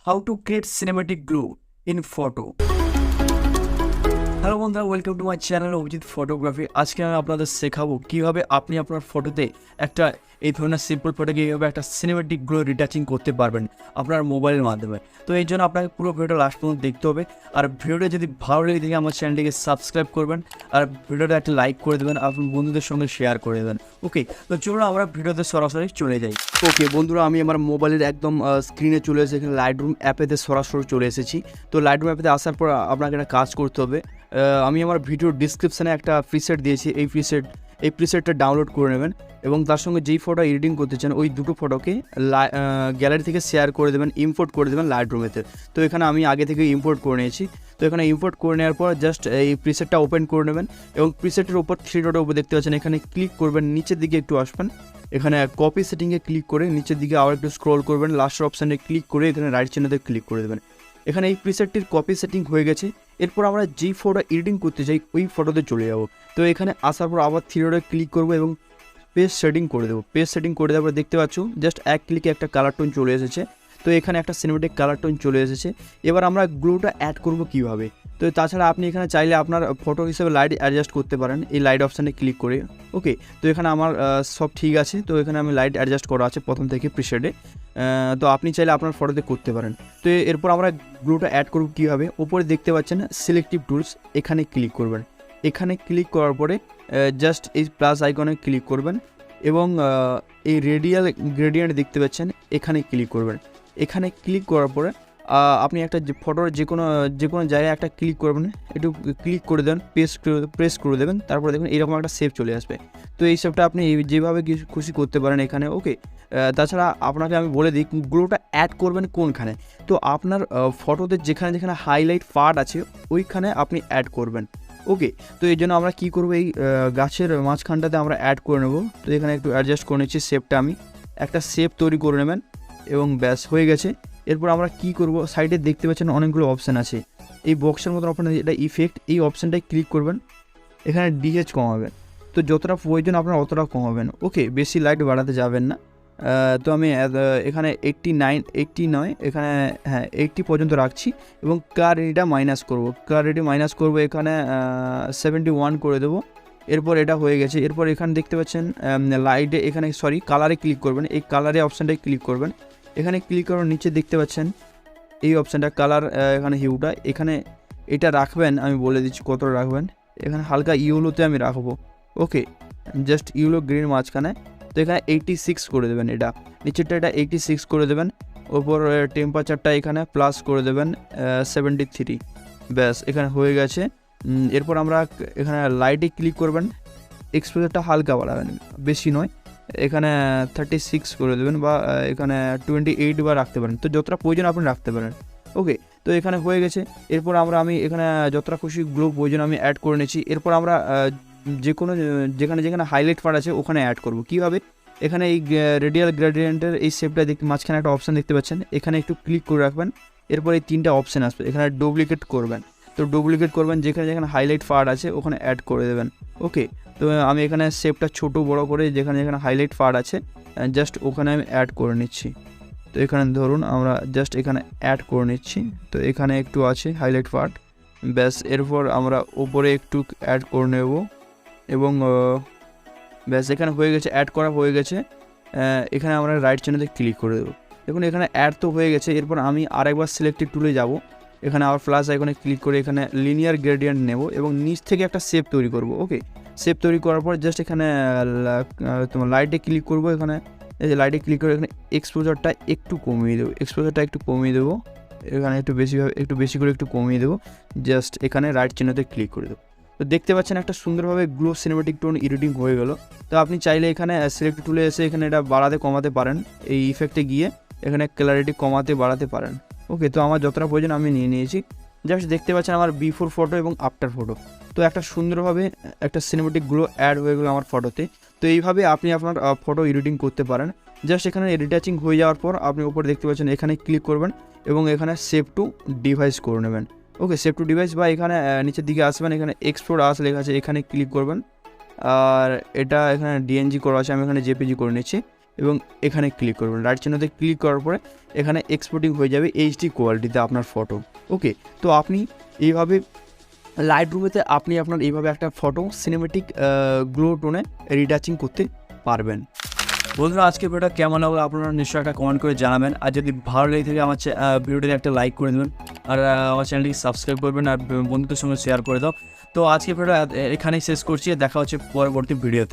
How to create cinematic glow in photo. Hello বন্ধুরা, welcome to my channel Abhijit photography. আজকে আমি আপনাদের শেখাবো কীভাবে আপনি আপনার ফটোতে একটা এই ধরনের সিম্পল ফটোকে কীভাবে একটা সিনেমেটিক গ্লো রিটাচিং করতে পারবেন আপনার মোবাইলের মাধ্যমে। তো এই জন্য আপনাকে পুরো ভিডিওটা লাস্ট পর্যন্ত দেখতে হবে। আর ভিডিওটা যদি ভালো লেগে থাকে আমার চ্যানেলটিকে সাবস্ক্রাইব করবেন আর ভিডিওটা একটা লাইক করে দেবেন, আপনার বন্ধুদের সঙ্গে শেয়ার করে দেবেন। ওকে, তো চলুন আমরা ভিডিওতে সরাসরি চলে যাই। ওকে বন্ধুরা, আমি আমার মোবাইলের একদম স্ক্রিনে চলে এসেছি, এখানে লাইটরুম অ্যাপেতে সরাসরি চলে এসেছি। তো লাইটরুম অ্যাপেতে আসার পর আপনাকে একটা কাজ করতে হবে। আমি আমার ভিডিওর ডিসক্রিপশানে একটা প্রিসেট দিয়েছি, এই প্রিসেটটা ডাউনলোড করে নেবেন এবং তার সঙ্গে যেই ফটো এডিটিং করতে চান ওই দুটো ফটোকে গ্যালারি থেকে শেয়ার করে দেবেন, ইম্পোর্ট করে দেবেন লাইটরুমেতে। তো এখানে আমি আগে থেকে ইম্পোর্ট করে নিয়েছি। তো এখানে ইম্পোর্ট করে নেওয়ার পর জাস্ট এই প্রিসেটটা ওপেন করে নেবেন এবং প্রিসেটের উপর 3 ডটের উপর দেখতে পাচ্ছেন, এখানে ক্লিক করবেন, নিচের দিকে একটু আসবেন, এখানে কপি সেটিংয়ে ক্লিক করে নিচের দিকে আবার একটু স্ক্রল করবেন, লাস্টের অপশানে ক্লিক করে এখানে রাইট চিহ্নতে ক্লিক করে দেবেন। এখানে এই প্রিসেটটির কপি সেটিং হয়ে গেছে। এরপর আমরা যেই ফটো এডিটিং করতে চাই ওই ফটোতে চলে যাব। তো এখানে আসার পর আবার 3 ডটে ক্লিক করবো এবং পেজ সেটিং করে দেবো। পেজ সেটিং করে দেওয়ার পর দেখতে পাচ্ছ জাস্ট এক ক্লিকে একটা কালার টোন চলে এসেছে। তো এখানে একটা সিনেমেটিক কালার টোন চলে এসেছে। এবার আমরা গ্লোটা অ্যাড করব কীভাবে। তো তাছাড়া আপনি এখানে চাইলে আপনার ফটো হিসেবে লাইট অ্যাডজাস্ট করতে পারেন এই লাইট অপশানে ক্লিক করে। ওকে, তো এখানে আমার সব ঠিক আছে। তো এখানে আমি লাইট অ্যাডজাস্ট করা আছে প্রথম থেকে প্রিসেটে। তো আপনি চাইলে আপনার ফটোতে করতে পারেন। তো এরপর আমরা গ্লোটা অ্যাড করব কীভাবে। ওপরে দেখতে পাচ্ছেন সিলেক্টিভ টুলস, এখানে ক্লিক করবেন। এখানে ক্লিক করার পরে জাস্ট এই প্লাস আইকনে ক্লিক করবেন এবং এই রেডিয়াল গ্রেডিয়েন্ট দেখতে পাচ্ছেন, এখানে ক্লিক করবেন। এখানে ক্লিক করার পরে আপনি একটা ফটোর যে কোনো জায়গায় একটা ক্লিক করবেন, একটু ক্লিক করে দেবেন, প্রেস করে দেবেন, তারপরে দেখুন এরকম একটা শেপ চলে আসবে। তো এই শেপটা আপনি যেভাবে খুশি করতে পারেন এখানে। ওকে, তাছাড়া আপনাকে আমি বলে দিই গ্লোটা অ্যাড করবেন কোনখানে। তো আপনার ফটোতে যেখানে যেখানে হাইলাইট পার্ট আছে ওইখানে আপনি অ্যাড করবেন। ওকে, তো এই জন্য আমরা কী করবো, এই গাছের মাঝখানটাতে আমরা অ্যাড করে নেবো। তো এখানে একটু অ্যাডজাস্ট করে নিচ্ছি শেপটা, আমি একটা শেপ তৈরি করে নেবেন এবং ব্যাস হয়ে গেছে। এরপর আমরা কি করব, সাইডে দেখতে পাচ্ছেন অনেকগুলো অপশান আছে, এই বক্সের মতন আপনার এটা ইফেক্ট, এই অপশানটায় ক্লিক করবেন, এখানে ডিএইচ কমাবেন। তো যতটা প্রয়োজন আপনার অতটা কমাবেন। ওকে, বেশি লাইট বাড়াতে যাবেন না। তো আমি এখানে 80 নয়, এখানে 80 পর্যন্ত রাখছি এবং ক্লারিটিটা মাইনাস করব, এখানে 71 করে দেবো। এরপর এটা হয়ে গেছে। এরপর এখানে দেখতে পাচ্ছেন লাইটে, এখানে কালারে ক্লিক করবেন, এই কালারে অপশানটায় ক্লিক করবেন। এখানে ক্লিক করার নিচে দেখতে পাচ্ছেন এই অপশানটা কালার, এখানে হিউটা, এখানে এটা রাখবেন, আমি বলে দিচ্ছি কতটা রাখবেন। এখানে হালকা ইয়েলোতে আমি রাখবো। ওকে, জাস্ট ইয়েলো গ্রিন মাঝখানে। তো এখানে 86 করে দেবেন, এটা নিচেরটা এটা 86 করে দেবেন। ওপর টেম্পারেচারটা এখানে প্লাস করে দেবেন 73। ব্যাস, এখানে হয়ে গেছে। এরপর আমরা এখানে লাইটে ক্লিক করবেন, এক্সপোজারটা হালকা বাড়াবেন, বেশি নয়, এখানে 36 করে দেবেন বা এখানে 28 বা রাখতে পারেন। তো যতটা প্রয়োজন আপনি রাখতে পারেন। ওকে, তো এখানে হয়ে গেছে। এরপর আমি এখানে যতটা খুশি গ্লো প্রয়োজন আমি অ্যাড করে নিয়েছি। এরপর আমরা যেখানে হাইলাইট পার্ট আছে ওখানে অ্যাড করব কীভাবে। এখানে এই রেডিয়াল গ্রেডিয়েন্টের এই শেপটা দেখতে মাঝখানে একটা অপশান দেখতে পাচ্ছেন, এখানে একটু ক্লিক করে রাখবেন। এরপর এই 3টা অপশান আসবে, এখানে ডুপ্লিকেট করবেন। তো ডুপ্লিকেট করবেন, যেখানে হাইলাইট পার্ট আছে ওখানে অ্যাড করে দেবেন। ওকে, তো আমি এখানে শেপটা ছোটো বড় করে যেখানে হাইলাইট পার্ট আছে জাস্ট ওখানে আমি অ্যাড করে নিচ্ছি। তো এখানে ধরুন আমরা জাস্ট এখানে অ্যাড করে নিচ্ছি। তো এখানে একটু আছে হাইলাইট পার্ট, ব্যাস। এরপর আমরা ওপরে একটু অ্যাড করে নেব এবং ব্যাস, এখানে হয়ে গেছে, অ্যাড করা হয়ে গেছে। এখানে আমরা রাইট চিহ্নতে ক্লিক করে দেবো। দেখুন এখানে অ্যাড তো হয়ে গেছে। এরপর আমি আরেকবার সিলেক্টেড টুলে যাব, এখানে আবার প্লাস আইকনে ক্লিক করে এখানে লিনিয়ার গ্রেডিয়েন্ট নেব এবং নিচ থেকে একটা শেপ তৈরি করব। ওকে, শেপ তৈরি করার পর জাস্ট এখানে তোমার লাইটে ক্লিক করব, এখানে এই যে লাইটে ক্লিক করে এখানে এক্সপোজারটা একটু কমিয়ে দেবো, এখানে একটু বেশি করে একটু কমিয়ে দেবো। জাস্ট এখানে রাইট চিহ্নতে ক্লিক করে দেবো। তো দেখতে পাচ্ছেন একটা সুন্দরভাবে গ্লো সিনেমেটিক টোন এডিটিং হয়ে গেল। তো আপনি চাইলে এখানে সিলেক্ট টুলে এসে এখানে এটা বাড়াতে কমাতে পারেন, এই ইফেক্টে গিয়ে এখানে ক্লারিটি কমাতে বাড়াতে পারেন। ওকে, তো আমার যতটা প্রয়োজন আমি নিয়ে নিয়েছি। জাস্ট দেখতে পাচ্ছেন আমার বিফোর ফটো এবং আফটার ফটো। তো একটা সুন্দরভাবে একটা সিনেমেটিক গ্লো অ্যাড হয়ে গেলো আমার ফটোতে। তো এইভাবে আপনি আপনার ফটো এডিটিং করতে পারেন। জাস্ট এখানে রিটাচিং হয়ে যাওয়ার পর আপনি উপরে দেখতে পাচ্ছেন, এখানে ক্লিক করবেন এবং এখানে সেভ টু ডিভাইস করে নেবেন। ওকে, সেভ টু ডিভাইস বা এখানে নিচের দিকে আসবেন, এখানে এক্সপোর্ট আস লেখা আছে, এখানে ক্লিক করবেন। আর এটা এখানে ডিএনজি করা আছে, আমি এখানে জেপিজি করে নিচ্ছি। এবং এখানে ক্লিক করবেন। রাইট চিহ্নতে ক্লিক করার পরে এখানে এক্সপোর্টিং হয়ে যাবে এইচডি কোয়ালিটিতে আপনার ফটো। ওকে, তো আপনি এইভাবে লাইটরুমেতে আপনি আপনার এইভাবে একটা ফটো সিনেমেটিক গ্লো টোনে রিটাচিং করতে পারবেন। বন্ধুরা, আজকে ভিডিওটা কেমন লাগলো আপনারা নিশ্চয়ই একটা কমেন্ট করে জানাবেন, আর যদি ভালো লেগে থাকে আমার ভিডিওটাতে একটা লাইক করে দেবেন, আর আমার চ্যানেলটিকে সাবস্ক্রাইব করবেন, আর বন্ধুদের সঙ্গে শেয়ার করে দাও। তো আজকে ভিডিওটা এখানেই শেষ করছি, দেখা হচ্ছে পরবর্তী ভিডিওতে।